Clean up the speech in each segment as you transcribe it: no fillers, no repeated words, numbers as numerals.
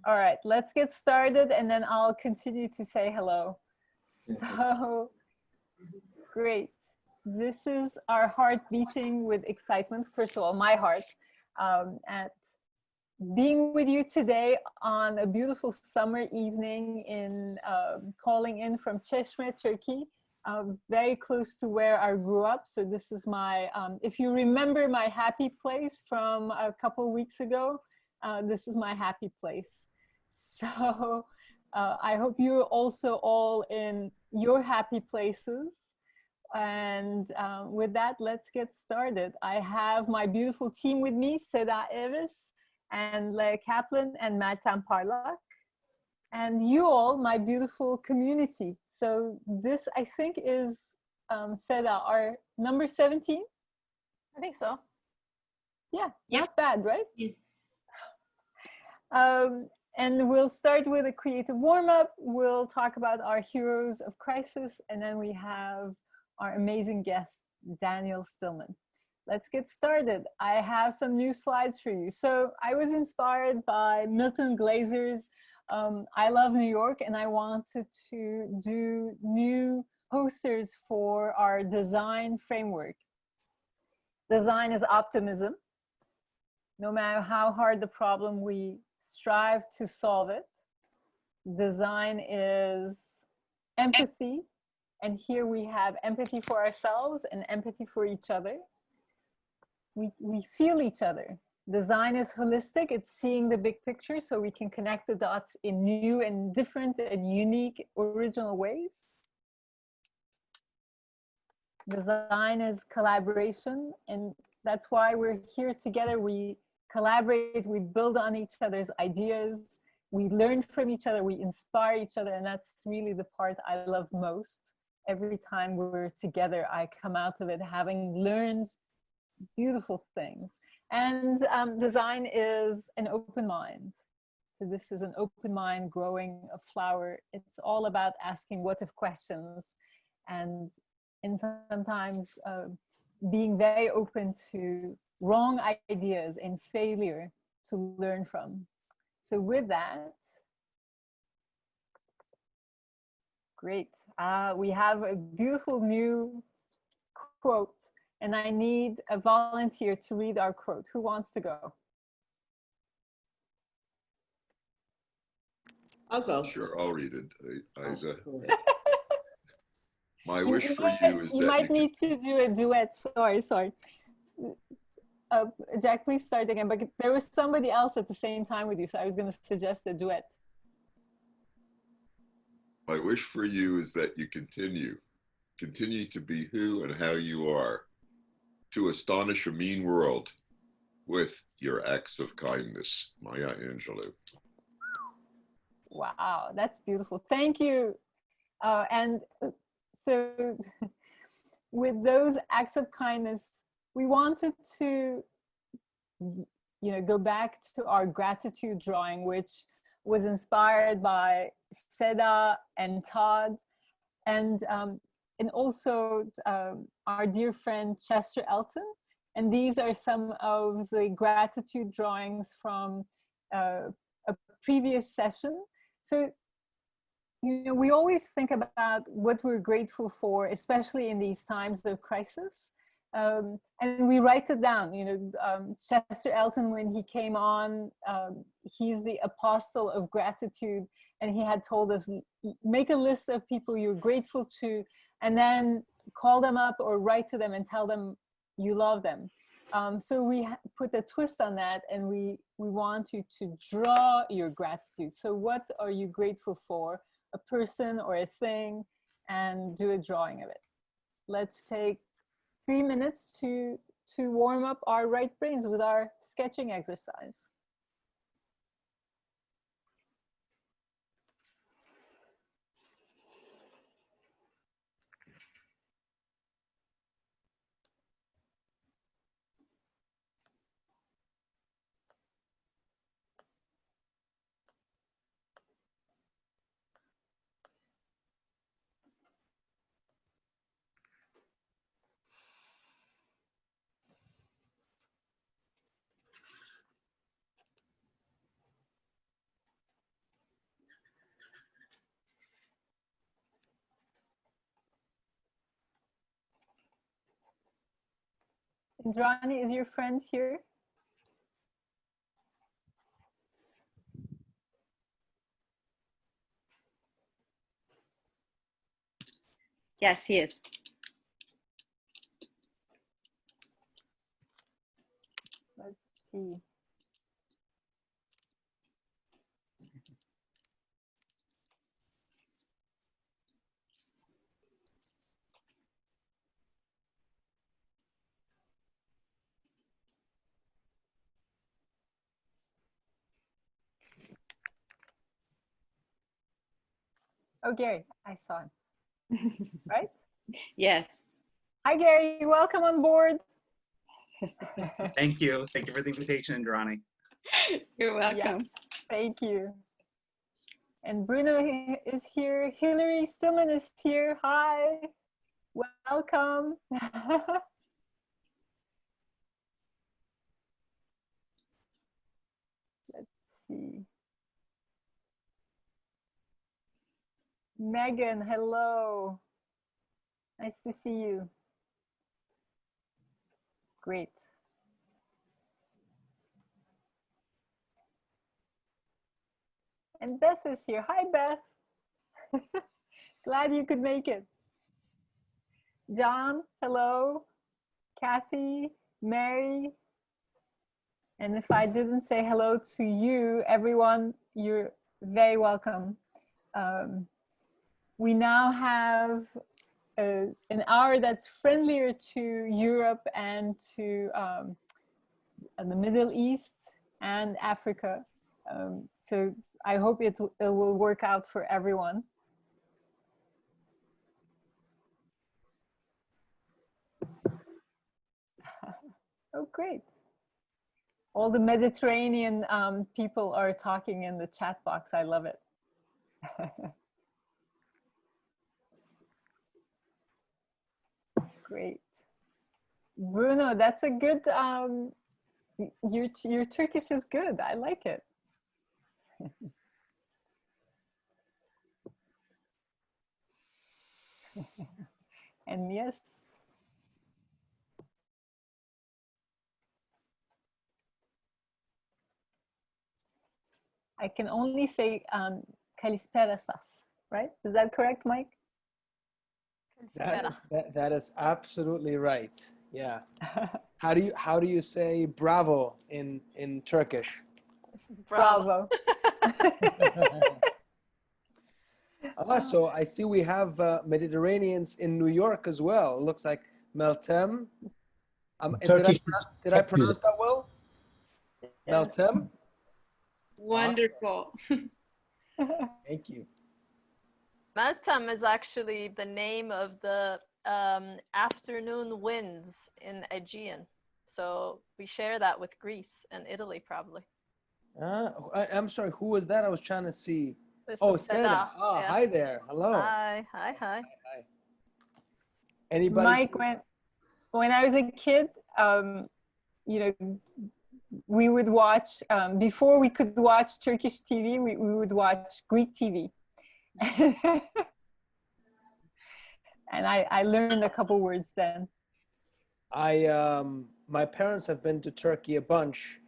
All right, let's get started and then I'll continue to say hello. So, great. This is our heart beating with excitement. First of all, my heart at being with you today on a beautiful summer evening in calling in from Çeşme, Turkey, very close to where I grew up. So this is my, if you remember my happy place from a couple weeks ago, this is my happy place. So I hope you're also all in your happy places. And with that, let's get started. I have my beautiful team with me, Seda Eves, and Leah Kaplan and Meltem Parlak, and you all, my beautiful community. So this, I think, is Seda, our number 17. I think so. Yeah, not bad, right? Yeah. And we'll start with a creative warm-up. We'll talk about our heroes of crisis, and then we have our amazing guest, Daniel Stillman. Let's get started. I have some new slides for you. So I was inspired by Milton Glazer's I Love New York, and I wanted to do new posters for our design framework. Design is optimism. No matter how hard the problem, we strive to solve it. Design is empathy. And here we have empathy for ourselves and empathy for each other. We feel each other. Design is holistic. It's seeing the big picture so we can connect the dots in new and different and unique, original ways. Design is collaboration, and that's why we're here together. We collaborate, we build on each other's ideas, we learn from each other, we inspire each other, and that's really the part I love most. Every time we're together, I come out of it having learned beautiful things. And design is an open mind. So this is an open mind growing a flower. It's all about asking what if questions, and sometimes being very open to wrong ideas and failure to learn from. So with that, great. We have a beautiful new quote, and I need a volunteer to read our quote. Who wants to go? I'll go. Sure, I'll read it, Ayse. My You wish for you is you that might need to do a duet. Sorry. Jack, please start again. But there was somebody else at the same time with you, so I was going to suggest a duet. My wish for you is that you continue to be who and how you are, to astonish a mean world with your acts of kindness. Maya Angelou. Wow, that's beautiful. Thank you. And so with those acts of kindness, we wanted to, go back to our gratitude drawing, which was inspired by Seda and Todd, and also our dear friend Chester Elton. And these are some of the gratitude drawings from a previous session. So, we always think about what we're grateful for, especially in these times of crisis. And we write it down. Chester Elton, when he came on, he's the apostle of gratitude, and he had told us, make a list of people you're grateful to, and then call them up or write to them and tell them you love them. So we put a twist on that, and we want you to draw your gratitude. So what are you grateful for? A person or a thing, and do a drawing of it. Let's take 3 minutes to warm up our right brains with our sketching exercise. Indrani, is your friend here? Yes, he is. Let's see. Oh, Gary, I saw him. Right? Yes. Hi, Gary. Welcome on board. Thank you. Thank you for the invitation, Indrani. You're welcome. Yeah, thank you. And Bruno is here. Hillary Stillman is here. Hi. Welcome. Let's see. Megan, hello. Nice to see you. Great. And Beth is here. Hi, Beth. Glad you could make it. John, hello. Kathy, Mary. And if I didn't say hello to you, everyone, you're very welcome. We now have an hour that's friendlier to Europe and to the Middle East and Africa. So I hope it will work out for everyone. Oh, great. All the Mediterranean people are talking in the chat box. I love it. Great. Bruno, that's a good, your Turkish is good. I like it. And yes. I can only say Kalispera sas, right? Is that correct, Mike? That is absolutely right. Yeah. How do you say bravo in Turkish? Bravo. So I see we have Mediterraneans in New York as well. It looks like Meltem. Did I pronounce that well? Yes. Meltem? Wonderful. Thank you. Meltem is actually the name of the afternoon winds in Aegean. So we share that with Greece and Italy, probably. I'm sorry, who was that? I was trying to see. This Oh, is Seda. Oh, yeah. hi there. Hello. Hi. Hi. Anybody? Mike, when I was a kid, you know, we would watch, before we could watch Turkish TV, we would watch Greek TV. And I learned a couple words then. My parents have been to Turkey a bunch,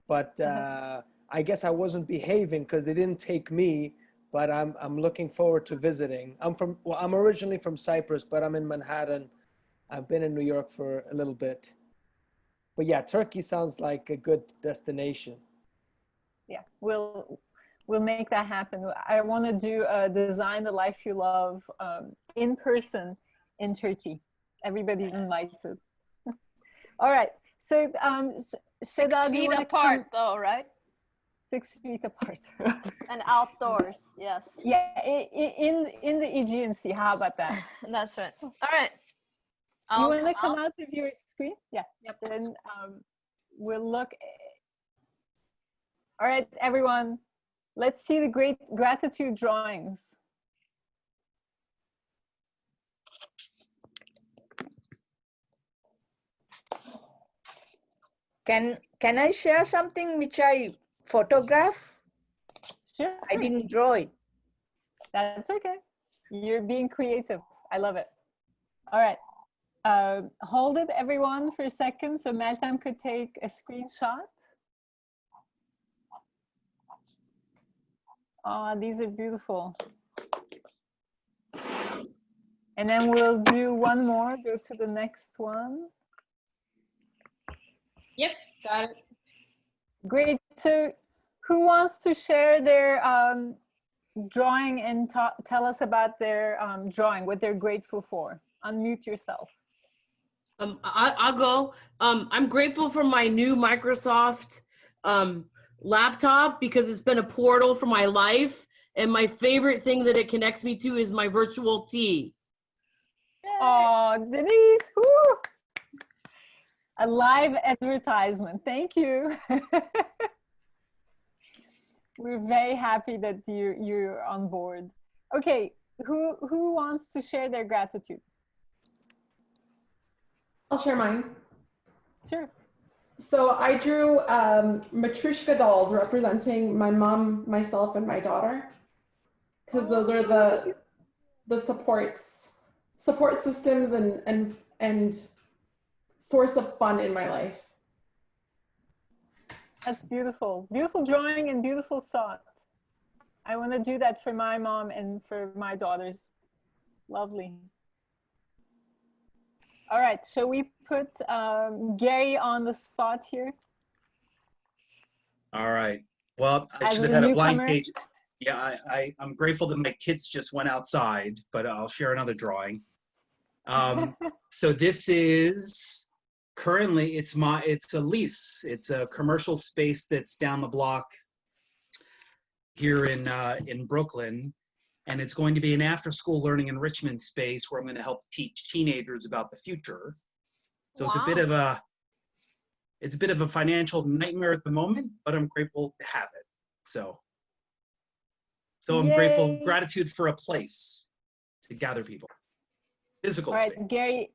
but I guess I wasn't behaving because they didn't take me, but I'm looking forward to visiting. I'm originally from Cyprus, but I'm in Manhattan. I've been in New York for a little bit. But yeah, Turkey sounds like a good destination. Yeah, we'll make that happen. I want to do Design the Life You Love in person in Turkey. Everybody's invited. All right. So, 6 feet apart, though, right? 6 feet apart. And outdoors, yes. Yeah, in the Aegean Sea. How about that? That's right. All right. You want to come out of your screen? Yeah. Yep. Then we'll look. All right, everyone. Let's see the great gratitude drawings. Can I share something which I photograph? Sure. I didn't draw it. That's okay. You're being creative. I love it. All right. hold it, everyone, for a second, so Meltem could take a screenshot. Oh, these are beautiful. And then we'll do one more, go to the next one. Yep, got it. Great. So who wants to share their drawing and tell us about their drawing, what they're grateful for? Unmute yourself. I'll go. I'm grateful for my new Microsoft laptop because it's been a portal for my life. And my favorite thing that it connects me to is my virtual tea. Oh, Denise, woo! A live advertisement. Thank you. We're very happy that you're on board. Okay, who wants to share their gratitude? I'll share mine. Sure. So I drew Matryoshka dolls representing my mom, myself, and my daughter, because those are the support systems and source of fun in my life. That's beautiful. Beautiful drawing and beautiful thought. I want to do that for my mom and for my daughters. Lovely. All right, shall we put Gary on the spot here? All right. Well, I As should have the had a newcomer? blank page. Yeah, I'm grateful that my kids just went outside, but I'll share another drawing. So this is currently it's a lease. It's a commercial space that's down the block here in Brooklyn, and it's going to be an after-school learning enrichment space where I'm going to help teach teenagers about the future. So it's a bit of a financial nightmare at the moment, but I'm grateful to have it. So I'm grateful, gratitude for a place to gather people. Physical space. All right, Gary,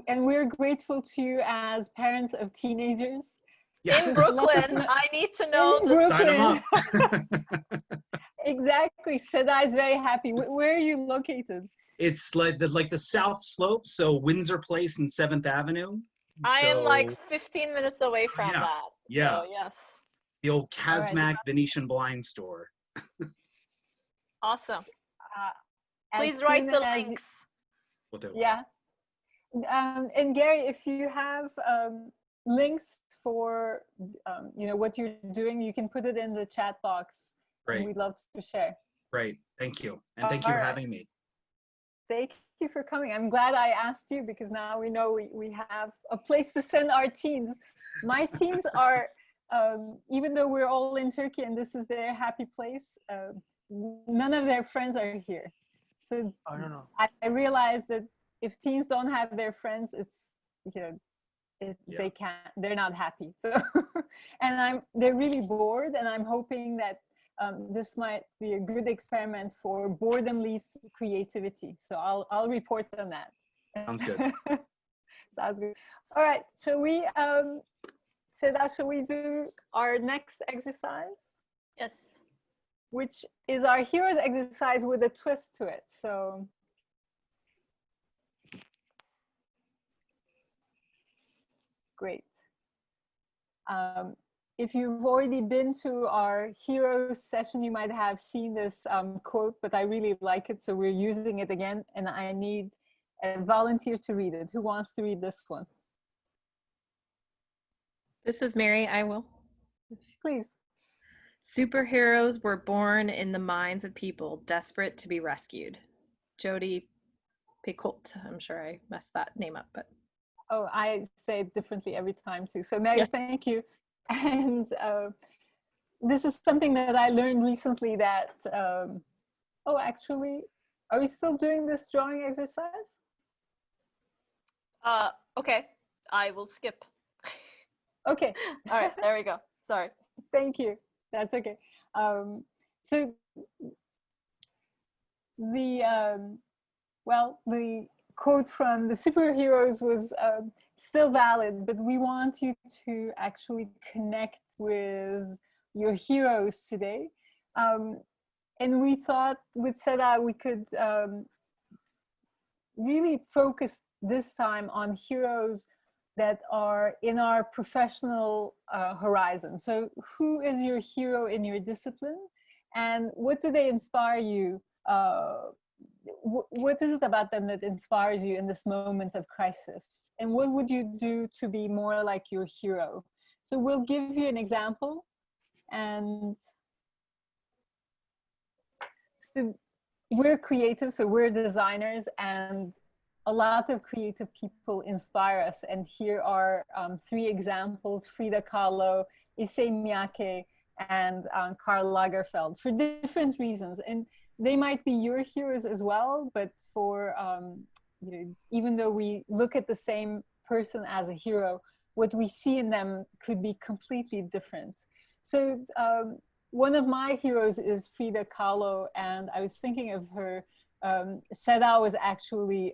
and we're grateful to you as parents of teenagers. Yes. In Brooklyn, I need to know In this. Sign 'em up. Exactly. Seda is very happy. Where are you located? It's like the South Slope, so Windsor Place and 7th Avenue. I am So, like 15 minutes away from yeah, that. yeah. So yes. the old All right. Kazmak Venetian blind store. Awesome. As Please write soon the as- links. Will do. Yeah. And Gary, if you have links for what you're doing, you can put it in the chat box. And Great. we'd love to share. Great. Thank you. And thank you for having me. Thank you for coming. I'm glad I asked you because now we know we have a place to send our teens. My teens are, even though we're all in Turkey and this is their happy place, none of their friends are here. So I don't know. I realized that if teens don't have their friends, they can't, they're not happy. So, and they're really bored, and I'm hoping that this might be a good experiment for boredom leads to creativity. So I'll report on that. Sounds good. Sounds good. All right, shall we, Seda, shall we do our next exercise? Yes. Which is our heroes exercise with a twist to it. So great. If you've already been to our heroes session, you might have seen this quote, but I really like it, so we're using it again, and I need a volunteer to read it. Who wants to read this one? This is Mary. I will. Please. Superheroes were born in the minds of people desperate to be rescued. Jodi Picoult. I'm sure I messed that name up, but. Oh, I say it differently every time too. So Mary, thank you. And this is something that I learned recently that, oh, actually, are we still doing this drawing exercise? Okay, I will skip. Okay. All right, there we go. Sorry. Thank you. That's okay. So the quote from the superheroes was still valid, but we want you to actually connect with your heroes today. And we thought with Seda we could really focus this time on heroes that are in our professional horizon. So who is your hero in your discipline, and what do they inspire you? What is it about them that inspires you in this moment of crisis? And what would you do to be more like your hero? So we'll give you an example. And so we're creative, so we're designers, and a lot of creative people inspire us. And here are 3 examples: Frida Kahlo, Issey Miyake, and Karl Lagerfeld, for different reasons. And they might be your heroes as well, but for, you know, even though we look at the same person as a hero, what we see in them could be completely different. So one of my heroes is Frida Kahlo, and I was thinking of her. Seda was actually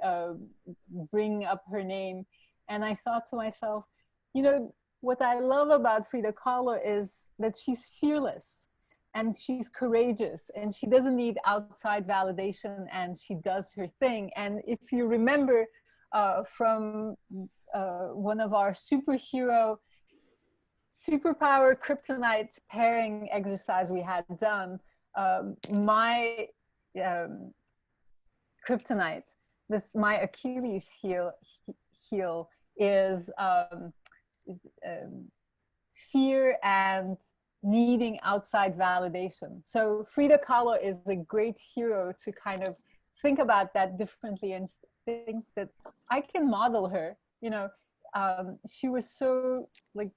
bringing up her name, and I thought to myself, you know, what I love about Frida Kahlo is that she's fearless and she's courageous, and she doesn't need outside validation, and she does her thing. And if you remember from one of our superpower kryptonite pairing exercise we had done, my kryptonite, my Achilles heel is fear and needing outside validation. So Frida Kahlo is a great hero to kind of think about that differently and think that I can model her. You know, she was so, like,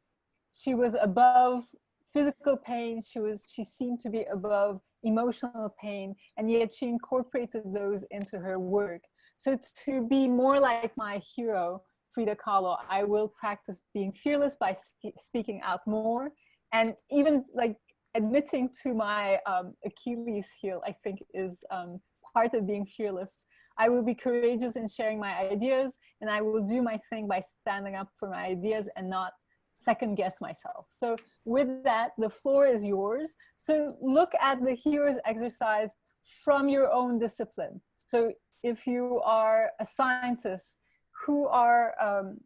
she was above physical pain. She seemed to be above emotional pain, and yet she incorporated those into her work. So to be more like my hero, Frida Kahlo, I will practice being fearless by speaking out more, and even like admitting to my Achilles heel, I think is part of being fearless. I will be courageous in sharing my ideas, and I will do my thing by standing up for my ideas and not second guess myself. So with that, the floor is yours. So look at the heroes exercise from your own discipline. So if you are a scientist, who are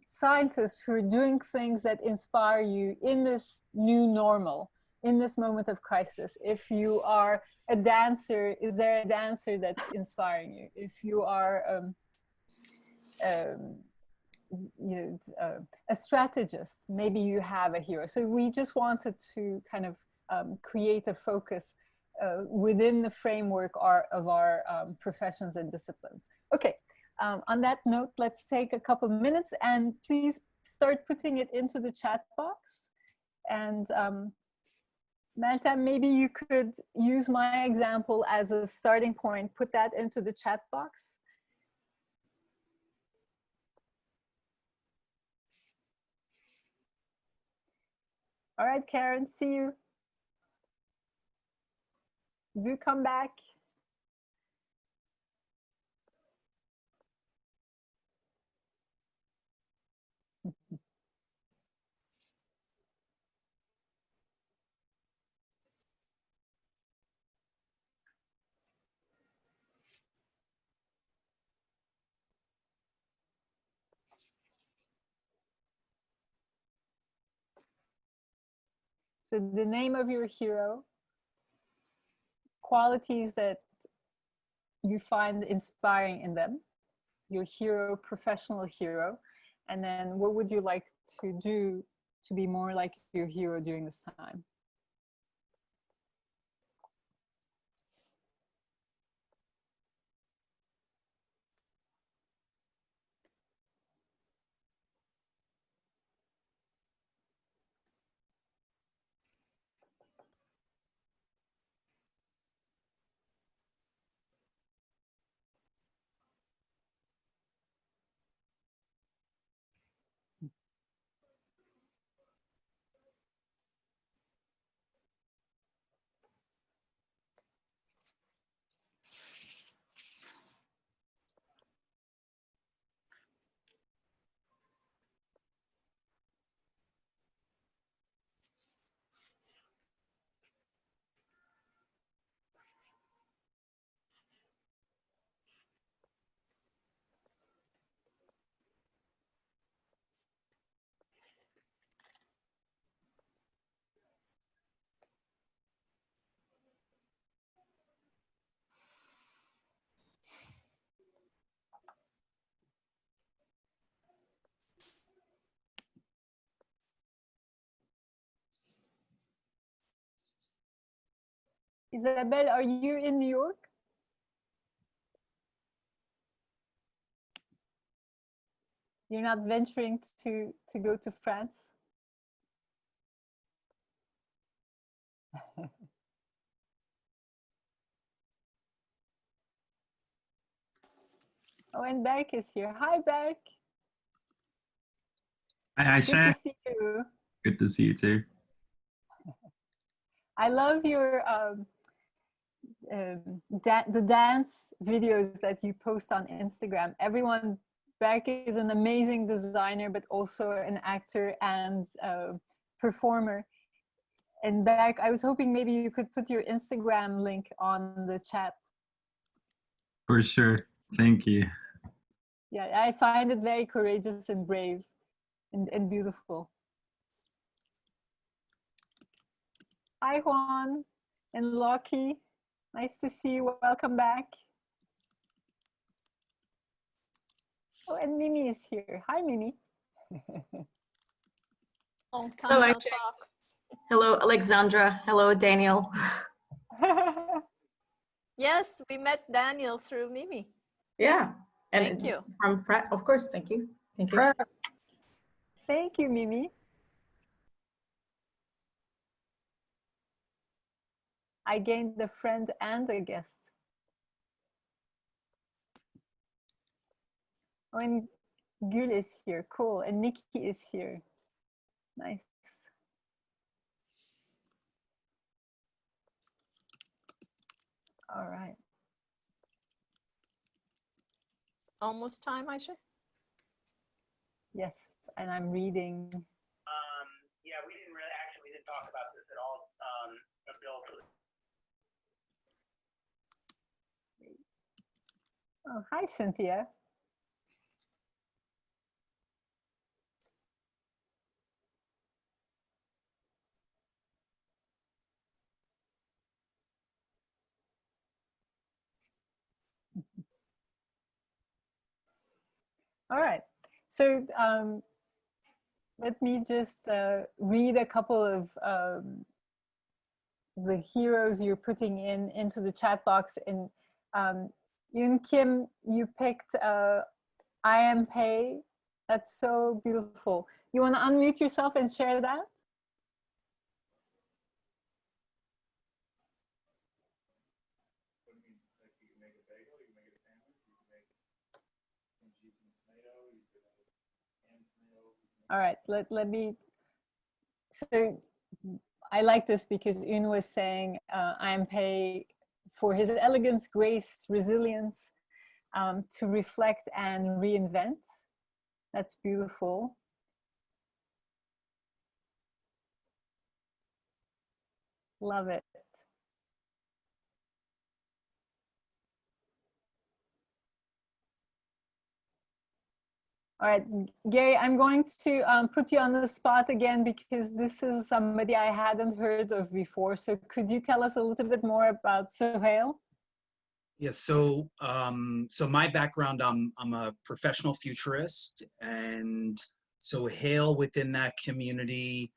scientists who are doing things that inspire you in this new normal, in this moment of crisis? If you are a dancer, is there a dancer that's inspiring you? If you are you know, a strategist, maybe you have a hero. So we just wanted to kind of create a focus within the framework of our professions and disciplines. Okay, on that note, let's take a couple minutes, and please start putting it into the chat box. And Malta, maybe you could use my example as a starting point, put that into the chat box. All right, Karen, see you. Do come back. So the name of your hero, qualities that you find inspiring in them, your hero, professional hero, and then what would you like to do to be more like your hero during this time? Isabel, are you in New York? You're not venturing to go to France? Oh, and Berk is here. Hi, Berk. Hi, Ayse. Good to see you. Good to see you too. I love your the dance videos that you post on Instagram. Everyone, Berk is an amazing designer, but also an actor and performer. And Berk, I was hoping maybe you could put your Instagram link on the chat. For sure. Thank you. Yeah, I find it very courageous and brave and beautiful. Hi, Juan and Lockie. Nice to see you. Welcome back. Oh, and Mimi is here. Hi, Mimi. Long time Hello, no Ayse. talk. Hello, Alexandra. Hello, Daniel. Yes, we met Daniel through Mimi. Yeah. And Thank you. From Fred, of course. Thank you. Thank you. Thank you, Mimi. I gained a friend and a guest. Oh, and Gül is here. Cool. And Nikki is here. Nice. All right. Almost time, Ayse? Yes, and I'm reading. Yeah, we didn't talk about this at all. Bill. Oh, hi, Cynthia. All right. So let me just read a couple of the heroes you're putting into the chat box. And Yoon Kim, you picked I Am Pei. That's so beautiful. You want to unmute yourself and share that? All right, let me, so I like this because Yoon was saying I am Pei for his elegance, grace, resilience, to reflect and reinvent. That's beautiful. Love it. All right, Gary, I'm going to put you on the spot again because this is somebody I hadn't heard of before. So could you tell us a little bit more about Sohail? Yes, so so my background, I'm a professional futurist, and so Hale within that community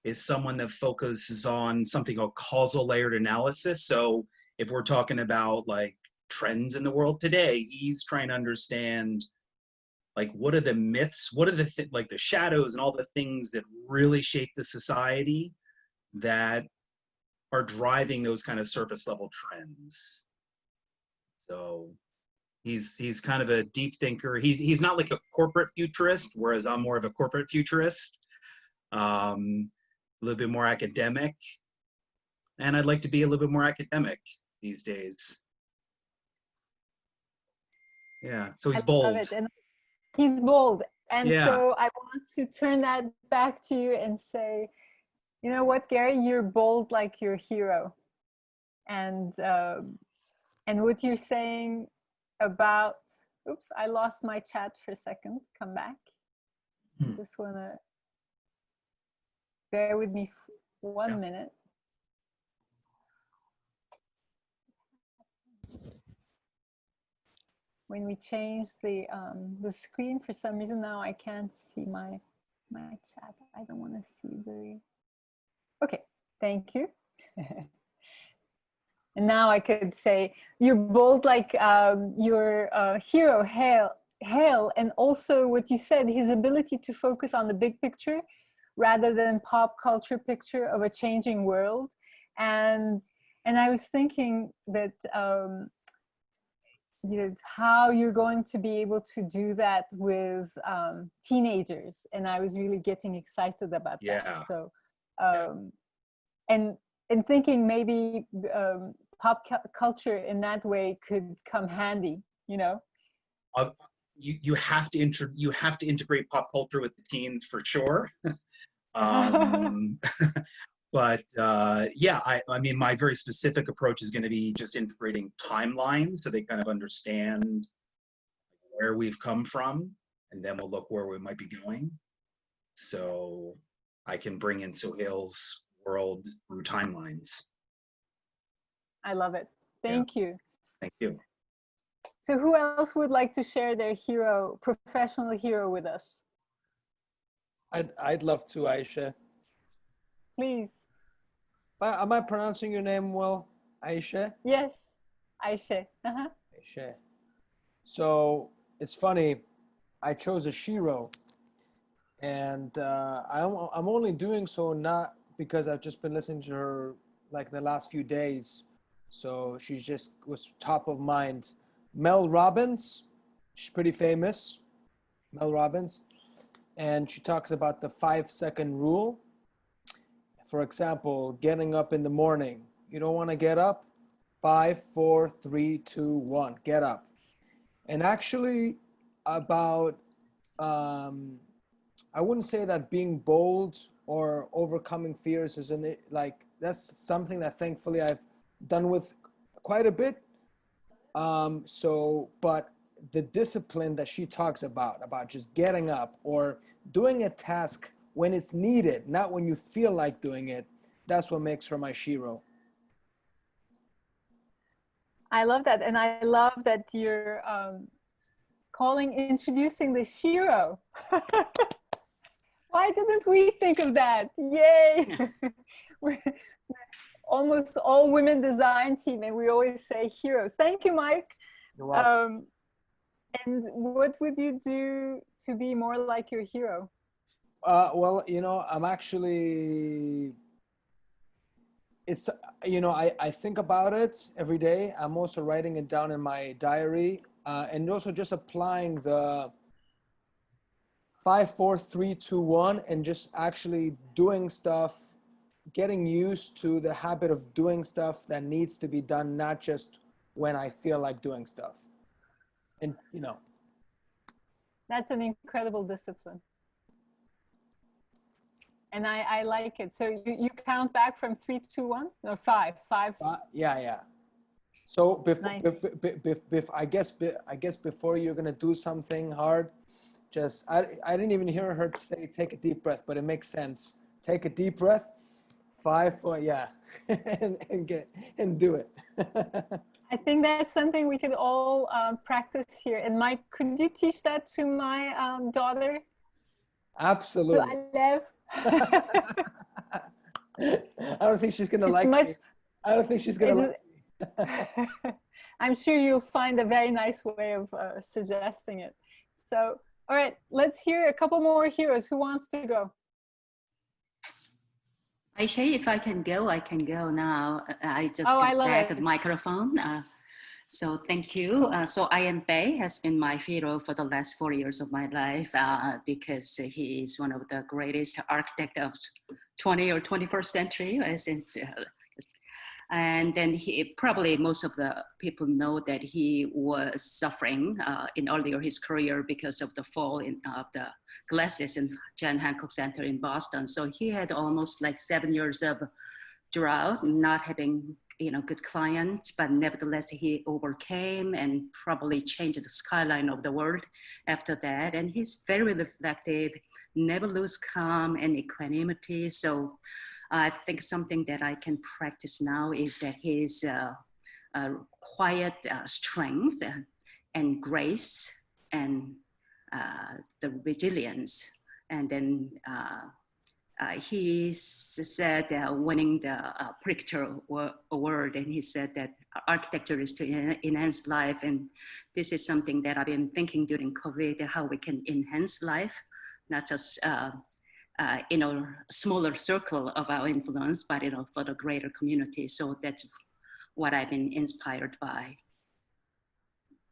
is someone that focuses on something called causal layered analysis. So if we're talking about like trends in the world today, he's trying to understand like what are the myths, what are the like the shadows and all the things that really shape the society that are driving those kind of surface level trends. So he's kind of a deep thinker. He's not like a corporate futurist, whereas I'm more of a corporate futurist. A little bit more academic, and I'd like to be a little bit more academic these days. Yeah, so he's bold. I love it. And he's bold. And Yeah. so I want to turn that back to you and say, you know what, Gary, you're bold like your hero. And what you're saying about, oops, I lost my chat for a second. Come back. Just wanna bear with me 1 minute. When we change the screen, for some reason now I can't see my chat. I don't want to see the. Okay, thank you. And now I could say, you're bold like your hero, Hale, and also what you said, his ability to focus on the big picture rather than pop culture picture of a changing world. And I was thinking that, you know, how you're going to be able to do that with teenagers. And I was really getting excited about that. So, and thinking maybe pop culture in that way could come handy, you know? You have to integrate pop culture with the teens for sure. But yeah, I mean, my very specific approach is going to be just integrating timelines so they kind of understand where we've come from, and then we'll look where we might be going. So I can bring in Sohail's world through timelines. I love it. Thank you. Thank you. So who else would like to share their hero, professional hero with us? I'd love to, Ayse. Please. Am I pronouncing your name well, Ayse? Yes, Ayse. Ayse. So it's funny, I chose a shiro, and I'm only doing so not because I've just been listening to her like the last few days. So she just was top of mind. Mel Robbins, she's pretty famous, Mel Robbins, and she talks about the 5-second rule. For example, getting up in the morning. You don't want to get up? 5, 4, 3, 2, 1, get up. And actually about, I wouldn't say that being bold or overcoming fears isn't it, like, that's something that thankfully I've done with quite a bit. But the discipline that she talks about just getting up or doing a task when it's needed, not when you feel like doing it, that's what makes her my shiro. I love that. And I love that you're introducing the shiro. Why didn't we think of that? Yay! We're almost all women design team, and we always say heroes. Thank you, Mike. You're welcome. And what would you do to be more like your hero? Well, you know, I'm actually, it's, you know, I think about it every day. I'm also writing it down in my diary, and also just applying the 5, 4, 3, 2, 1, and just actually doing stuff, getting used to the habit of doing stuff that needs to be done, not just when I feel like doing stuff. And, you know. That's an incredible discipline. And I like it. So you count back from 3, 2, 1, or 5. Yeah. So nice. I guess before you're gonna do something hard, just I didn't even hear her say take a deep breath, but it makes sense. Take a deep breath, 5, 4, yeah, and do it. I think that's something we could all practice here. And Mike, could you teach that to my daughter? Absolutely. To Alev? I don't think she's gonna like it. I don't think she's gonna like it. I'm sure you'll find a very nice way of suggesting it. So, all right, let's hear a couple more heroes. Who wants to go? Ayse, if I can go, I can go now. I just got back to the microphone. So thank you. So Ian Bay has been my hero for the last 4 years of my life because he is one of the greatest architects of 20th or 21st century. And then he probably most of the people know that he was suffering in earlier his career because of the fall of the glasses in John Hancock Center in Boston. So he had almost like 7 years of drought, not having good clients, but nevertheless he overcame and probably changed the skyline of the world after that. And he's very reflective, never lose calm and equanimity. So I think something that I can practice now is that his quiet strength and grace and the resilience, and then he said winning the Pritzker Award, and he said that architecture is to enhance life, and this is something that I've been thinking during COVID, how we can enhance life, not just in a smaller circle of our influence, but for the greater community. So that's what I've been inspired by.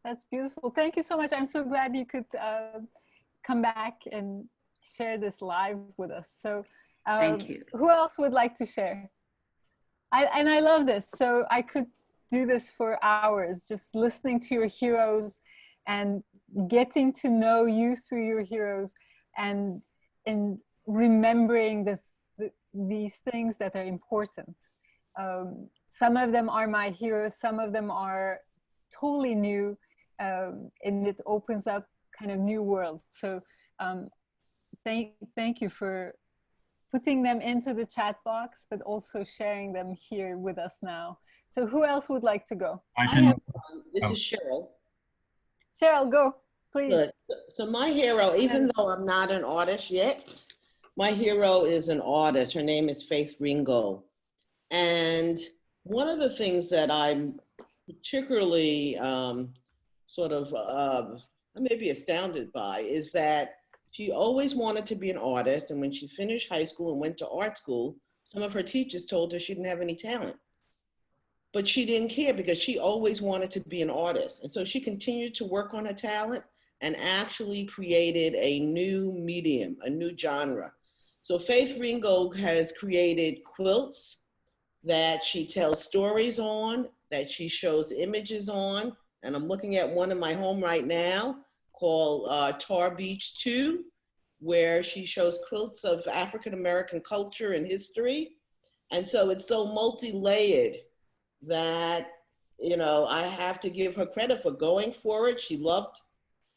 That's beautiful. Thank you so much. I'm so glad you could come back and share this live with us. So thank you. Who else would like to share? I love this. So I could do this for hours, just listening to your heroes and getting to know you through your heroes, and remembering these things that are important. Some of them are my heroes, some of them are totally new, and it opens up kind of new world. So thank you for putting them into the chat box, but also sharing them here with us now. So who else would like to go? I have one. This is Cheryl. Cheryl, go, please. Good. So my hero, even though I'm not an artist yet, my hero is an artist. Her name is Faith Ringo. And one of the things that I'm particularly maybe astounded by is that she always wanted to be an artist. And when she finished high school and went to art school, some of her teachers told her she didn't have any talent. But she didn't care because she always wanted to be an artist. And so she continued to work on her talent and actually created a new medium, a new genre. So Faith Ringo has created quilts that she tells stories on, that she shows images on. And I'm looking at one in my home right now called Tar Beach 2, where she shows quilts of African-American culture and history. And so it's so multi-layered that, you know, I have to give her credit for going for it. She loved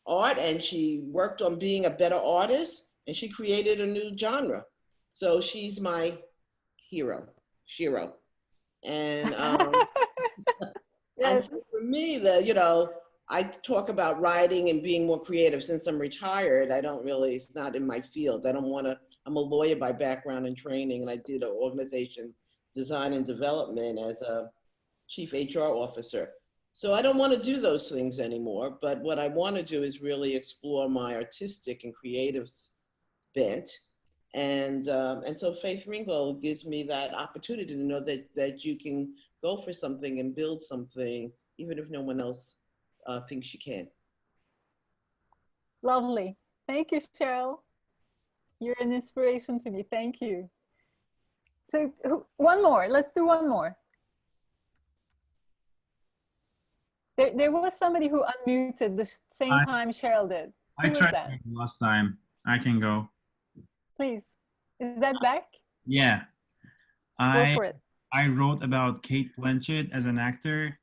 art and she worked on being a better artist, and she created a new genre. So she's my hero, Shiro. And, and so for me, I talk about writing and being more creative. Since I'm retired, it's not in my field. I'm a lawyer by background and training, and I did an organization design and development as a chief HR officer. So I don't want to do those things anymore, but what I want to do is really explore my artistic and creative bent. And so Faith Ringo gives me that opportunity to know that you can go for something and build something, even if no one else thinks you can. Lovely. Thank you, Cheryl. You're an inspiration to me. Thank you. So one more. Let's do one more. There was somebody who unmuted the same time Cheryl did. Who I tried that? last time. I can go. Please. Is that Beck? Yeah. Go for it. I wrote about Kate Blanchett as an actor.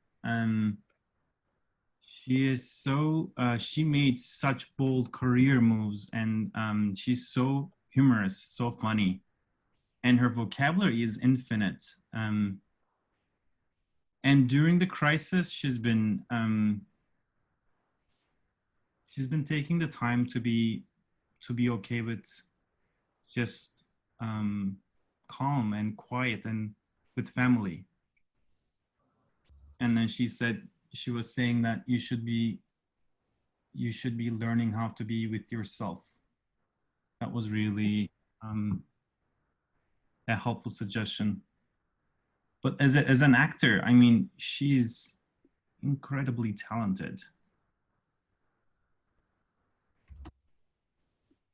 She is so, she made such bold career moves, and she's so humorous, so funny. And her vocabulary is infinite. And during the crisis, she's been taking the time to be okay with just calm and quiet and with family. And then she was saying that you should be learning how to be with yourself. That was really a helpful suggestion. But as an actor, I mean, she's incredibly talented.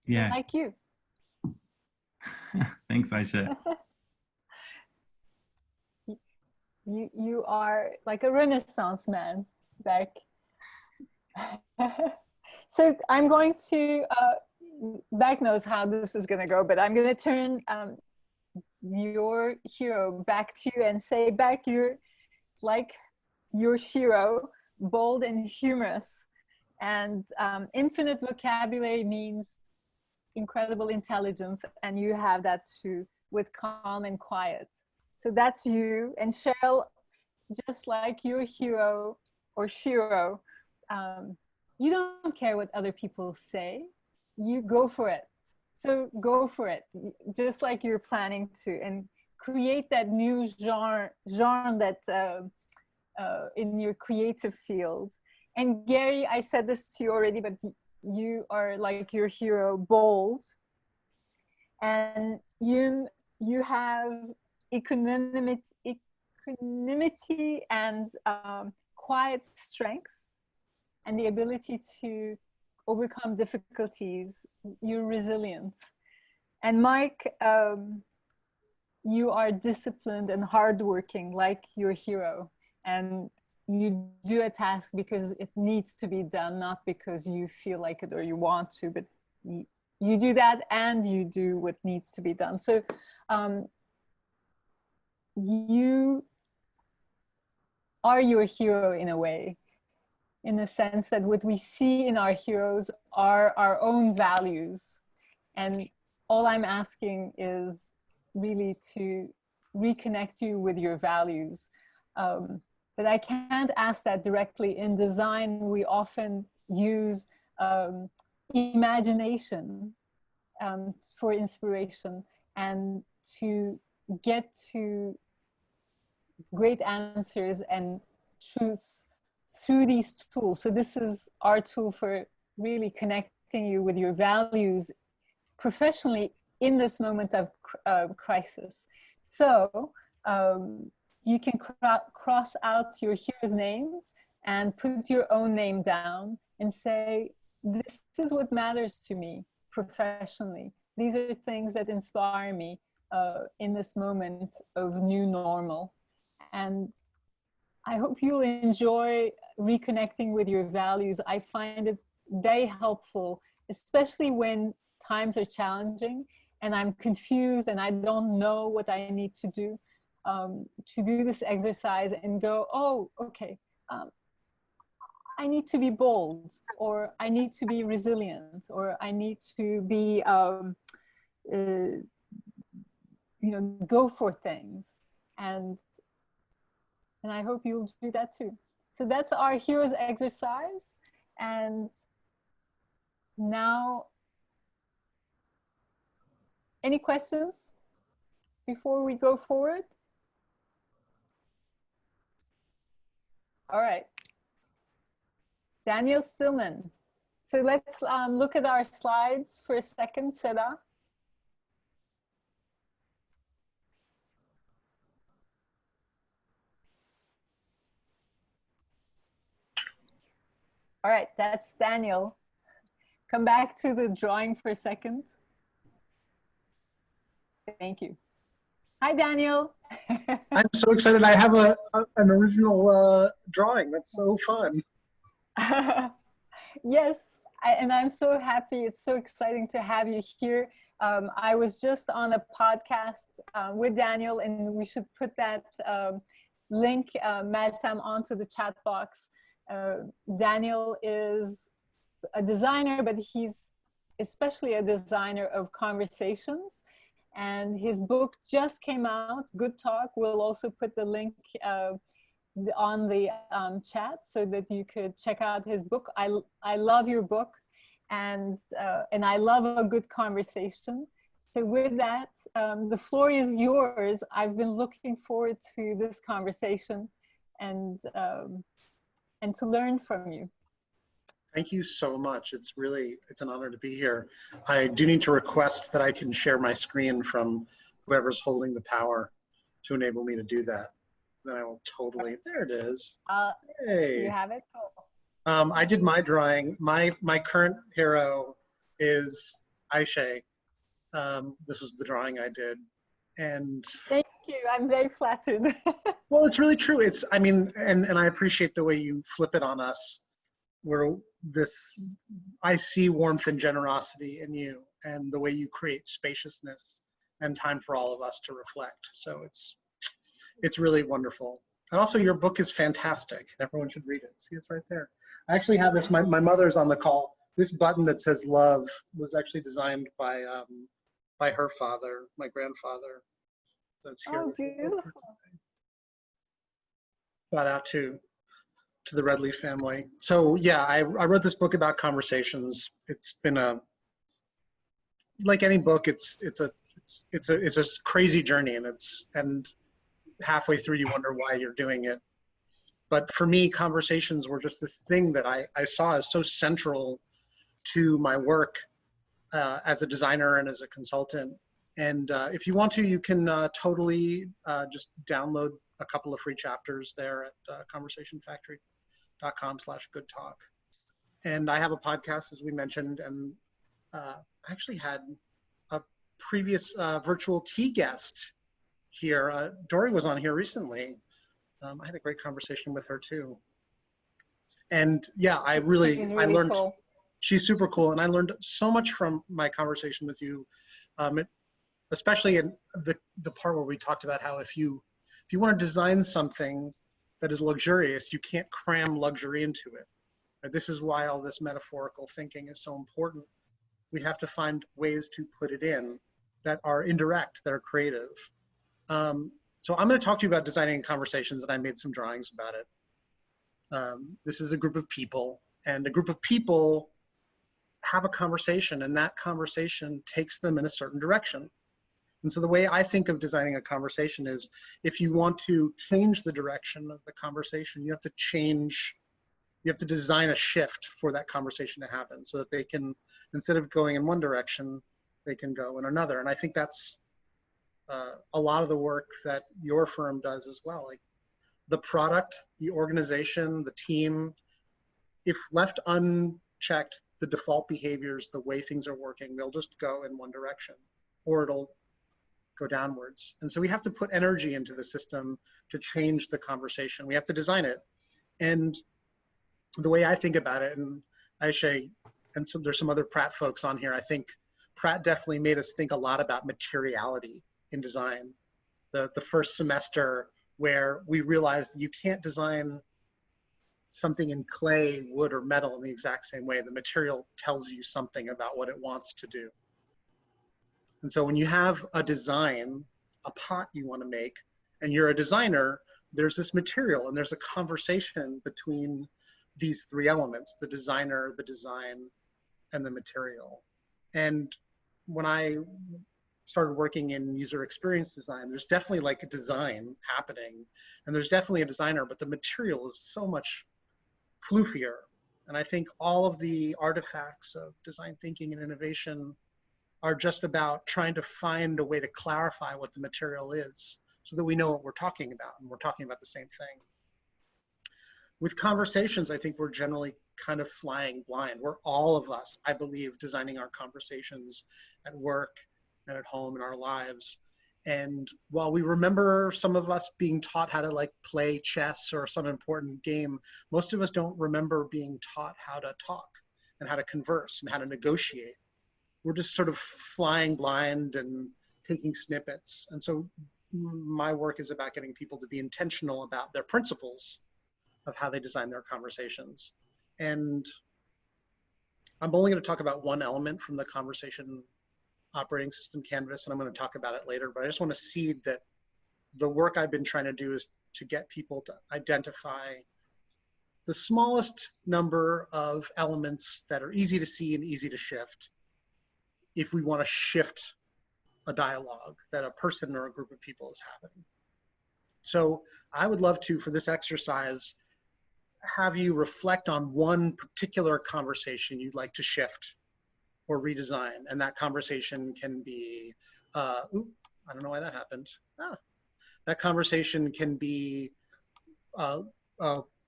Yeah. Like you. Thanks, Ayse. You are like a Renaissance man, Beck. So I'm going to, Beck knows how this is going to go, but I'm going to turn your hero back to you and say, Beck, you're like your hero, bold and humorous, and infinite vocabulary means incredible intelligence, and you have that too, with calm and quiet. So that's you. And Cheryl, just like your hero or Shiro, you don't care what other people say. You go for it. So go for it, just like you're planning to, and create that new genre that in your creative field. And Gary, I said this to you already, but you are like your hero, bold, and you have equanimity and quiet strength, and the ability to overcome difficulties. You're resilient. And Mike, you are disciplined and hardworking, like your hero, and you do a task because it needs to be done, not because you feel like it or you want to, but you do that and you do what needs to be done. So you are your hero in a way, in the sense that what we see in our heroes are our own values. And all I'm asking is really to reconnect you with your values. But I can't ask that directly. In design, we often use imagination for inspiration and to get to great answers and truths through these tools. So this is our tool for really connecting you with your values professionally in this moment of crisis. So you can cross out your heroes' names and put your own name down and say, this is what matters to me professionally. These are things that inspire me in this moment of new normal. And I hope you'll enjoy reconnecting with your values. I find it very helpful, especially when times are challenging and I'm confused and I don't know what I need to do this exercise and go, oh, okay, I need to be bold, or I need to be resilient, or I need to be, go for things. And I hope you'll do that too. So that's our heroes exercise. And now, any questions before we go forward? All right. Daniel Stillman. So let's look at our slides for a second, Seda. All right, that's Daniel. Come back to the drawing for a second. Thank you. Hi, Daniel. I'm so excited. I have an original drawing. That's so fun. Yes, and I'm so happy. It's so exciting to have you here. I was just on a podcast with Daniel, and we should put that link, Meltem, onto the chat box. Daniel is a designer, but he's especially a designer of conversations. And his book just came out, Good Talk. We'll also put the link on the chat so that you could check out his book. I love your book, and I love a good conversation. So with that, the floor is yours. I've been looking forward to this conversation and to learn from you. Thank you so much. It's an honor to be here. I do need to request that I can share my screen from whoever's holding the power to enable me to do that. Then I will totally, there it is. Hey. You have it? I did my drawing. My current hero is Ayse. This was the drawing I did. And thank you, I'm very flattered. Well, it's really true. I mean, and I appreciate the way you flip it on us. I see warmth and generosity in you, and the way you create spaciousness and time for all of us to reflect. So it's really wonderful. And also your book is fantastic. Everyone should read it. See, it's right there. I actually have this, my mother's on the call. This button that says love was actually designed by her father, my grandfather. That's here. Oh, beautiful. Shout out to the Redleaf family. So yeah, I wrote this book about conversations. It's been like any book, it's a crazy journey, and halfway through you wonder why you're doing it. But for me, conversations were just this thing that I saw as so central to my work as a designer and as a consultant. And if you want to, you can totally just download a couple of free chapters there at conversationfactory.com/goodtalk. And I have a podcast, as we mentioned, and I actually had a previous virtual tea guest here. Dory was on here recently. I had a great conversation with her too. And yeah, I She's I learned, cool. she's super cool. And I learned so much from my conversation with you, especially in the part where we talked about how if you want to design something that is luxurious, you can't cram luxury into it. And this is why all this metaphorical thinking is so important. We have to find ways to put it in that are indirect, that are creative. So I'm going to talk to you about designing conversations, and I made some drawings about it. This is a group of people, and a group of people have a conversation, and that conversation takes them in a certain direction. And so the way I think of designing a conversation is, if you want to change the direction of the conversation, you have to design a shift for that conversation to happen, so that they can, instead of going in one direction, they can go in another. And I think that's a lot of the work that your firm does as well. Like the product, the organization, the team, if left unchecked, the default behaviors, the way things are working, they'll just go in one direction, or it'll go downwards. And so we have to put energy into the system to change the conversation. We have to design it. And the way I think about it, and Ayse, and so there's some other Pratt folks on here, I think Pratt definitely made us think a lot about materiality in design. The first semester, where we realized you can't design something in clay, wood, or metal in the exact same way. The material tells you something about what it wants to do. And so when you have a design, a pot you want to make, and you're a designer, there's this material, and there's a conversation between these three elements: the designer, the design, and the material. And when I started working in user experience design, there's definitely like a design happening, and there's definitely a designer, but the material is so much floofier. And I think all of the artifacts of design thinking and innovation are just about trying to find a way to clarify what the material is, so that we know what we're talking about, and we're talking about the same thing. With conversations, I think we're generally kind of flying blind. We're all of us, I believe, designing our conversations at work and at home in our lives. And while we remember some of us being taught how to like play chess or some important game, most of us don't remember being taught how to talk and how to converse and how to negotiate. We're just sort of flying blind and taking snippets. And so my work is about getting people to be intentional about their principles of how they design their conversations. And I'm only going to talk about one element from the conversation operating system canvas, and I'm going to talk about it later, but I just want to seed that the work I've been trying to do is to get people to identify the smallest number of elements that are easy to see and easy to shift if we want to shift a dialogue that a person or a group of people is having. So I would love to, for this exercise, have you reflect on one particular conversation you'd like to shift or redesign. And that conversation can be, I don't know why that happened. That conversation can be a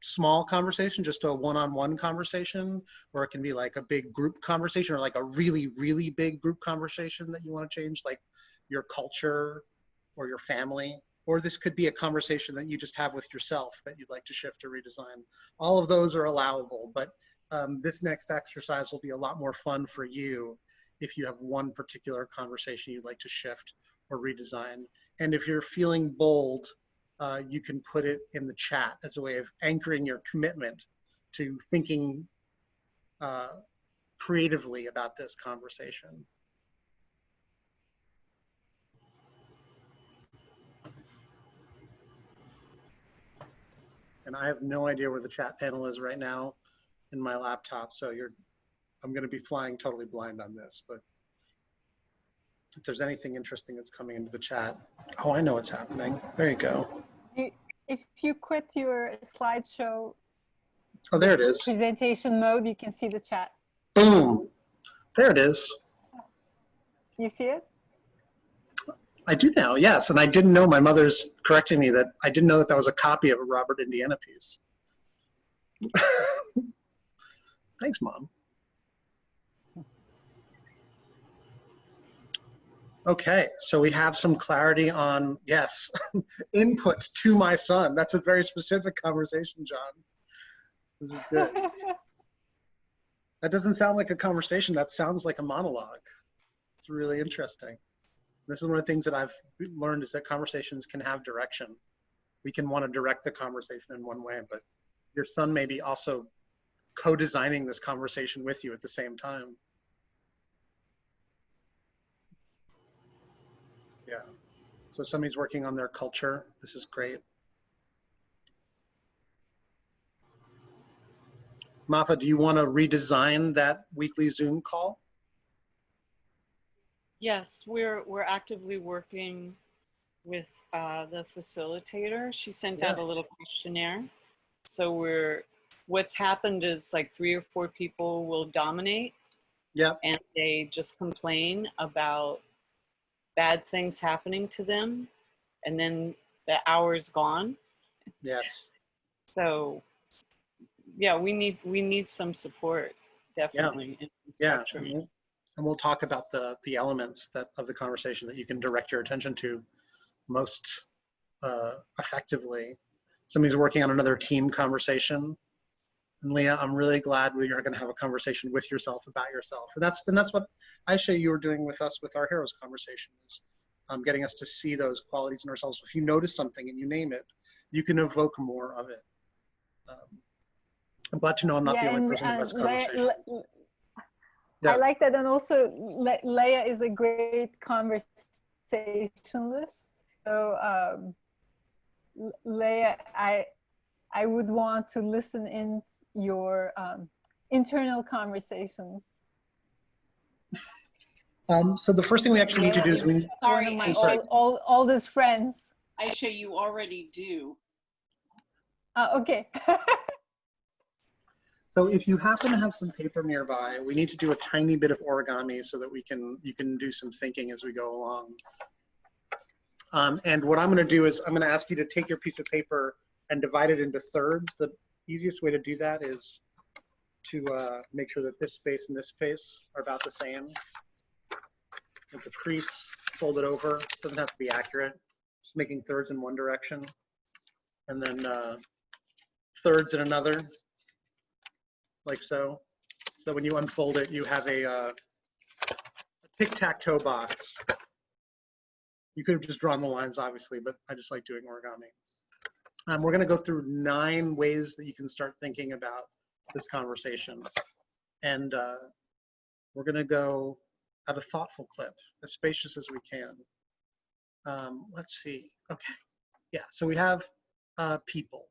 small conversation, just a one-on-one conversation, or it can be like a big group conversation, or like a really, really big group conversation that you want to change, like your culture or your family. Or this could be a conversation that you just have with yourself that you'd like to shift or redesign. All of those are allowable, but this next exercise will be a lot more fun for you if you have one particular conversation you'd like to shift or redesign. And if you're feeling bold, you can put it in the chat as a way of anchoring your commitment to thinking creatively about this conversation. And I have no idea where the chat panel is right now in my laptop, so I'm going to be flying totally blind on this, but if there's anything interesting that's coming into the chat. Oh, I know what's happening. There you go. If you quit your slideshow, Oh, there it is. presentation mode, you can see the chat. Boom. There it is. You see it? I do now, yes. And I didn't know, my mother's correcting me, that I didn't know that that was a copy of a Robert Indiana piece. Thanks, Mom. Okay, so we have some clarity on, yes, input to my son. That's a very specific conversation, John. This is good. That doesn't sound like a conversation. That sounds like a monologue. It's really interesting. This is one of the things that I've learned, is that conversations can have direction. We can want to direct the conversation in one way, but your son may be also co-designing this conversation with you at the same time. Yeah. So somebody's working on their culture. This is great. Mafa, do you want to redesign that weekly Zoom call? Yes, we're actively working with the facilitator. She sent out a little questionnaire. So what's happened is like 3 or 4 people will dominate. Yep. And they just complain about bad things happening to them, and then the hour's gone. Yes. So yeah, we need some support, definitely. Yeah. And we'll talk about the elements of the conversation that you can direct your attention to most effectively. Somebody's working on another team conversation. And Leah, I'm really glad you're going to have a conversation with yourself about yourself. And that's what Ayse, you were doing with us with our heroes conversation, is getting us to see those qualities in ourselves. If you notice something and you name it, you can evoke more of it. I'm glad to know I'm not the only person who has conversations. I like that. And also, Leah is a great conversationalist. So Leah, I would want to listen in your internal conversations. So the first thing we actually need to do is we. Sorry, one of my oldest friends. Ayse, you already do. Okay. So if you happen to have some paper nearby, we need to do a tiny bit of origami so that you can do some thinking as we go along. And what I'm going to do is I'm going to ask you to take your piece of paper and divide it into thirds. The easiest way to do that is to make sure that this space and this space are about the same. With the crease, fold it over. It doesn't have to be accurate. Just making thirds in one direction, and then thirds in another, like so. So when you unfold it, you have a tic-tac-toe box. You could have just drawn the lines, obviously, but I just like doing origami. We're going to go through 9 ways that you can start thinking about this conversation. And we're going to go at a thoughtful clip, as spacious as we can. Let's see. Okay. Yeah, so we have people.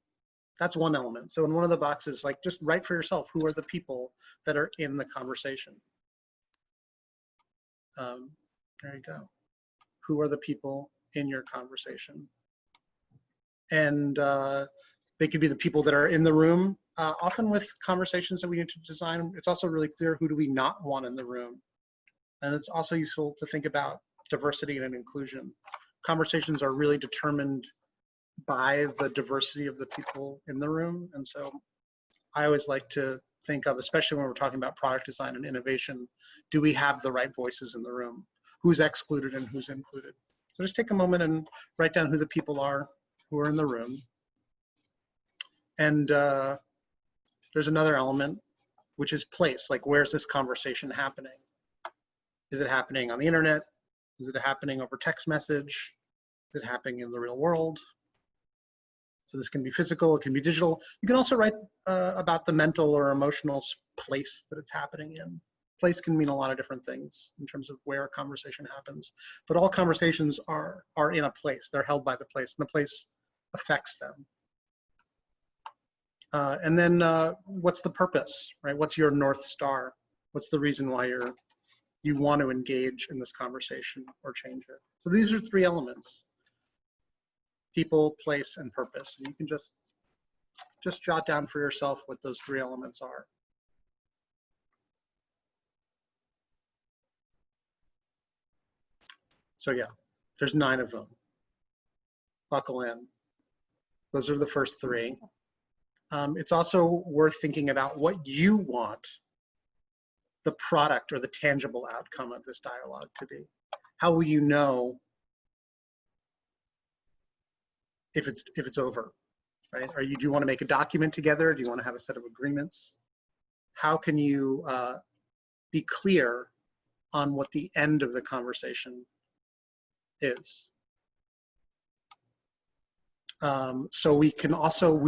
That's one element. So in one of the boxes, like, just write for yourself, who are the people that are in the conversation? There you go. Who are the people in your conversation? And they could be the people that are in the room. Often with conversations that we need to design, it's also really clear, who do we not want in the room? And it's also useful to think about diversity and inclusion. Conversations are really determined by the diversity of the people in the room. And so I always like to think of, especially when we're talking about product design and innovation, do we have the right voices in the room? Who's excluded and who's included? So just take a moment and write down who the people are who are in the room. And there's another element, which is place. Like, where's this conversation happening? Is it happening on the internet? Is it happening over text message? Is it happening in the real world? So this can be physical, it can be digital. You can also write about the mental or emotional place that it's happening in. Place can mean a lot of different things in terms of where a conversation happens, but all conversations are in a place. They're held by the place, and the place affects them. And then what's the purpose, right? What's your North Star? What's the reason why you're you want to engage in this conversation or change it. So these are 3 elements: people, place, and purpose. And you can just jot down for yourself what those 3 elements are. So yeah, there's 9 of them. Buckle in. Those are the first 3. It's also worth thinking about what you want the product or the tangible outcome of this dialogue to be. How will you know if it's over, right? Do you want to make a document together? Do you want to have a set of agreements? How can you be clear on what the end of the conversation is? So we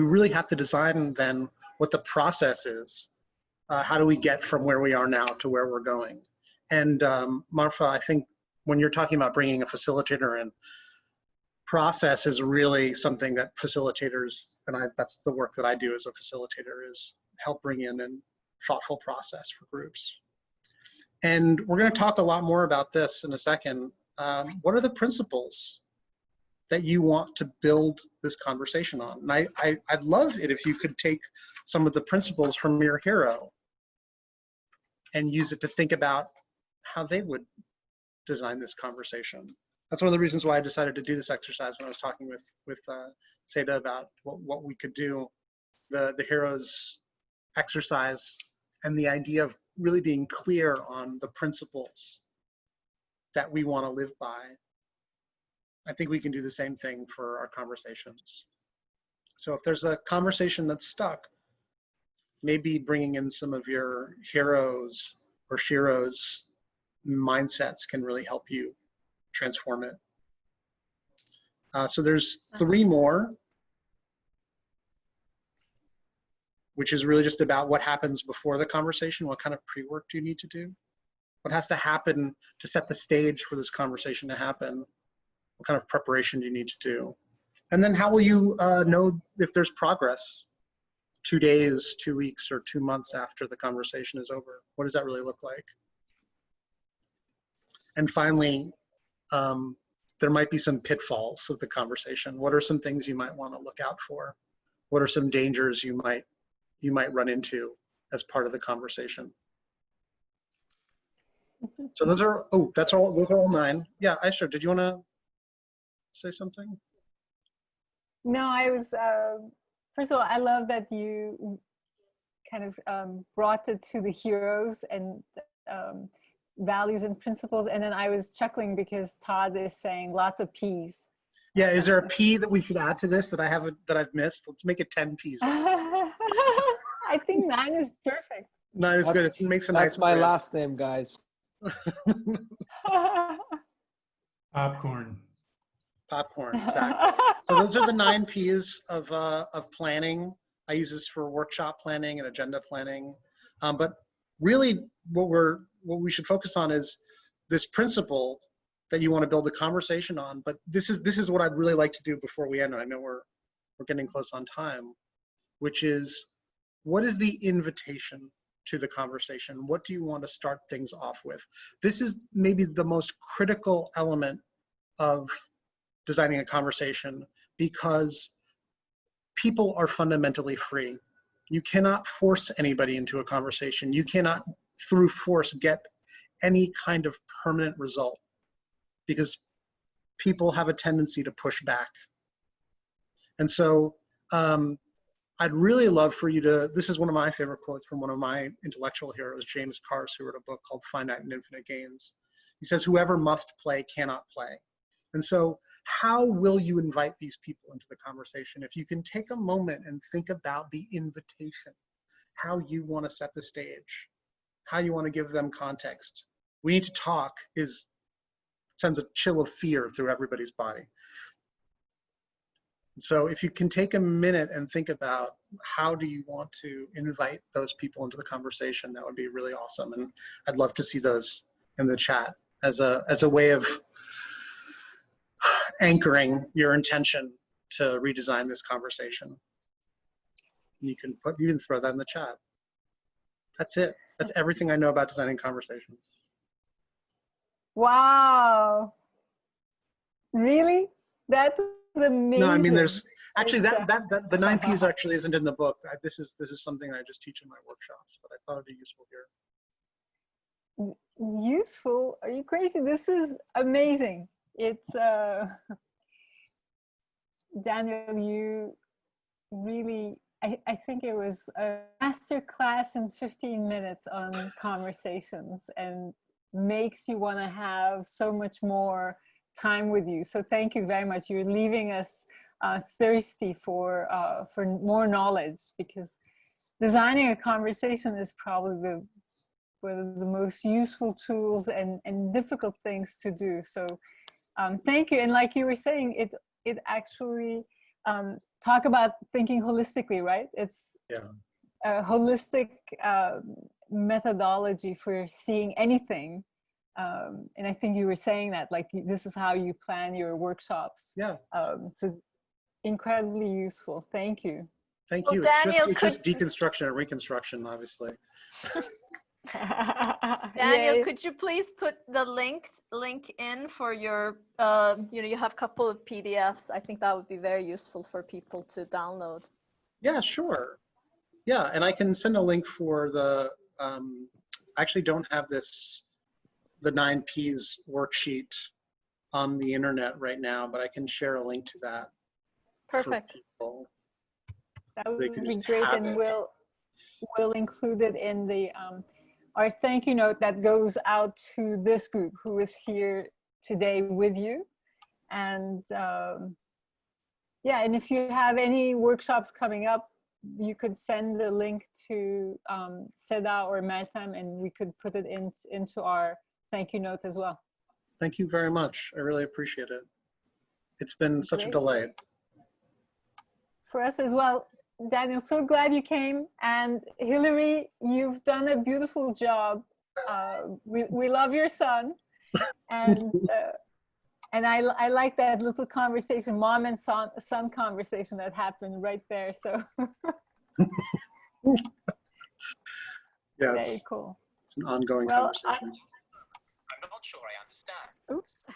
really have to design then what the process is. How do we get from where we are now to where we're going? And Marfa, I think when you're talking about bringing a facilitator in, process is really something that facilitators, and that's the work that I do as a facilitator, is help bring in a thoughtful process for groups. And we're going to talk a lot more about this in a second. What are the principles that you want to build this conversation on? And I'd love it if you could take some of the principles from your hero and use it to think about how they would design this conversation. That's one of the reasons why I decided to do this exercise when I was talking with Seda about what we could do. The heroes exercise and the idea of really being clear on the principles that we want to live by. I think we can do the same thing for our conversations. So if there's a conversation that's stuck, maybe bringing in some of your heroes or sheroes mindsets can really help you transform it. So there's 3 more, which is really just about what happens before the conversation. What kind of pre-work do you need to do? What has to happen to set the stage for this conversation to happen? What kind of preparation do you need to do? And then how will you know if there's progress 2 days, 2 weeks, or 2 months after the conversation is over? What does that really look like? And finally, there might be some pitfalls of the conversation. What are some things you might want to look out for? What are some dangers you might run into as part of the conversation? So those are those are all 9. Yeah, Ayse, did you want to say something? No, I was, first of all, I love that you kind of brought it to the heroes and values and principles. And then I was chuckling because Todd is saying lots of P's. Yeah, is there a P that we should add to this that I've missed? Let's make it 10 P's. I think 9 is perfect. 9 is good. It makes a nice. That's my last name, guys. Popcorn. Popcorn, exactly. So those are the 9 P's of planning. I use this for workshop planning and agenda planning. But really what we should focus on is this principle that you want to build the conversation on. But this is what I'd really like to do before we end. And I know we're getting close on time, which is, what is the invitation to the conversation? What do you want to start things off with? This is maybe the most critical element of designing a conversation, because people are fundamentally free. You cannot force anybody into a conversation. You cannot, through force, get any kind of permanent result, because people have a tendency to push back. And so I'd really love for you to, this is one of my favorite quotes from one of my intellectual heroes, James Carse, who wrote a book called Finite and Infinite Games. He says, whoever must play cannot play. And so how will you invite these people into the conversation? If you can take a moment and think about the invitation, how you want to set the stage, how you want to give them context. We need to talk sends a chill of fear through everybody's body. So if you can take a minute and think about how do you want to invite those people into the conversation, that would be really awesome. And I'd love to see those in the chat as a way of anchoring your intention to redesign this conversation. You can throw that in the chat. That's it. That's everything I know about designing conversations. Wow. Really? That is amazing. No, I mean, there's actually It's, the 9 Ps actually isn't in the book. This is something I just teach in my workshops, but I thought it'd be useful here. Useful? Are you crazy? This is amazing. It's Daniel, you really, I think it was a master class in 15 minutes on conversations, and makes you want to have so much more time with you. So thank you very much. You're leaving us thirsty for more knowledge, because designing a conversation is probably one of the most useful tools and difficult things to do. So thank you. And like you were saying, it actually talk about thinking holistically, right? It's a holistic methodology for seeing anything. And I think you were saying that, like, this is how you plan your workshops. Yeah. So incredibly useful. Thank you. Thank you. Daniel, it's just deconstruction and reconstruction, obviously. Daniel, Yay. could you please put the link in for your, you have a couple of PDFs. I think that would be very useful for people to download. Yeah, sure. Yeah, and I can send a link for the, I actually don't have the 9 Ps worksheet on the internet right now, but I can share a link to that. Perfect. For people. That would They can be just great, have and it. we'll include it in the our thank you note that goes out to this group who is here today with you. And yeah, and if you have any workshops coming up, you could send the link to Seda or Meltem, and we could put it into our thank you note as well. Thank you very much. I really appreciate it. It's been such a Great. delight. For us as well. Daniel, so glad you came. And Hillary, you've done a beautiful job. We love your son. And I like that little conversation, mom and son conversation that happened right there. So Yes. very cool. It's an ongoing Well, conversation. I'm not sure I understand. Oops.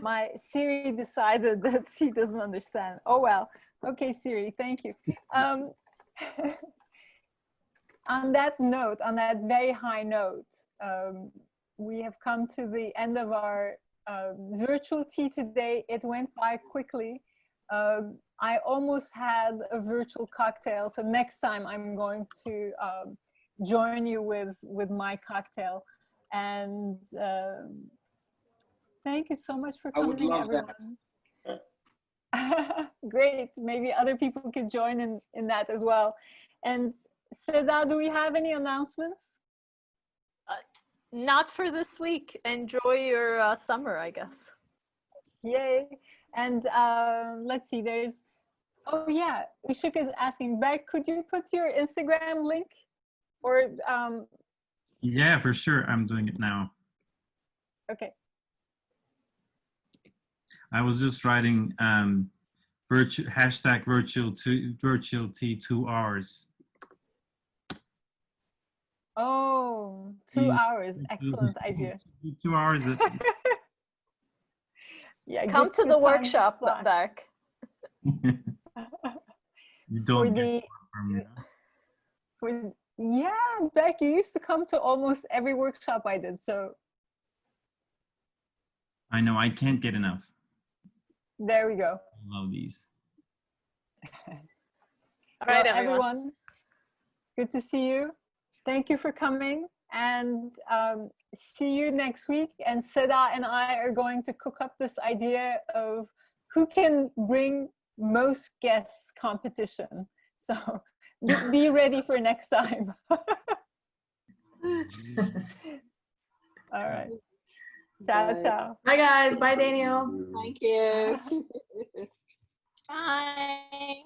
My Siri decided that she doesn't understand. Oh, well. Okay, Siri, thank you. On that note, on that very high note, we have come to the end of our virtual tea today. It went by quickly. I almost had a virtual cocktail, so next time I'm going to join you with my cocktail. And thank you so much for coming, I would love everyone. that. Great. Maybe other people can join in that as well. And Seda, do we have any announcements? Not for this week. Enjoy your summer, I guess. Yay. And let's see, oh yeah, Ishuk is asking, Beck, could you put your Instagram link? Or, Yeah, for sure. I'm doing it now. okay. I was just writing hashtag virtual tea 2 hours. Oh, 2 hours. Excellent idea. 2 hours. Yeah, come to the workshop, Beck. You don't get from me. Yeah, Beck, you used to come to almost every workshop I did, so. I know, I can't get enough. There we go. I love these. All right, well, everyone. Good to see you. Thank you for coming, and see you next week. And Seda and I are going to cook up this idea of who can bring most guests competition. So be ready for next time. All right. Ciao, ciao. Bye, guys. Bye, Daniel. Thank you. Bye.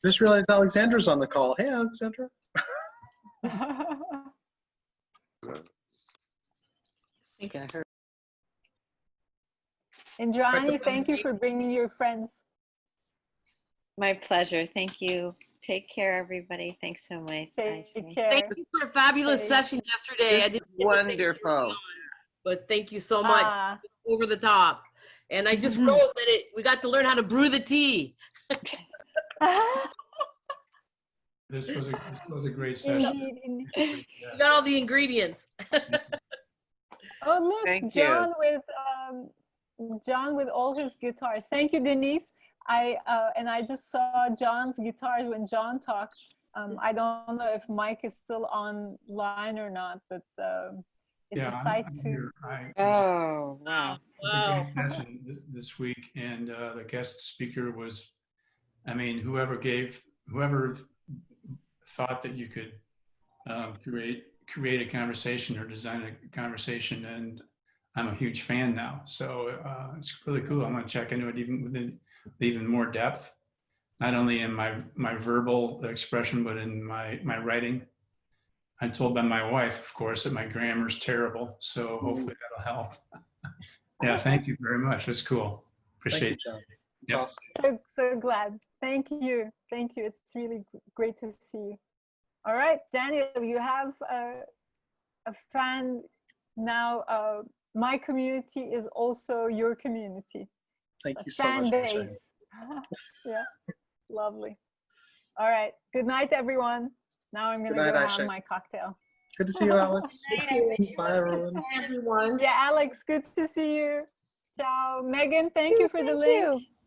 Just realized Alexandra's on the call. Hey, Alexandra. I think I heard. Indrani, thank you for bringing your friends. My pleasure. Thank you. Take care, everybody. Thanks so much. Take care. Thank you for a fabulous session yesterday. I didn't get to say Wonderful. but thank you so much. Ah. Over the top. And I just wrote that we got to learn how to brew the tea. This was a great session. Indeed. You got all the ingredients. Oh, look, Thank John with all his guitars. Thank you, Denise. I just saw John's guitars when John talked. I don't know if Mike is still online or not, but it's a sight to. Oh, wow. It was a great session this week, and the guest speaker was, I mean, whoever thought that you could create a conversation or design a conversation, and I'm a huge fan now. So it's really cool. I'm gonna check into it even more depth, not only in my verbal expression, but in my writing. I'm told by my wife, of course, that my grammar's terrible. So hopefully that'll help. Yeah, thank you very much. That's cool. Appreciate it. It's awesome. So glad. Thank you. It's really great to see you. All right, Daniel, you have a fan now. My community is also your community. Thank you so much for saying. Yeah, lovely. All right, good night, everyone. Now I'm gonna go have my cocktail. Good to see you, Alex. Bye, everyone. Bye, everyone. Yeah, Alex, good to see you. Ciao. Megan, thank you for the link.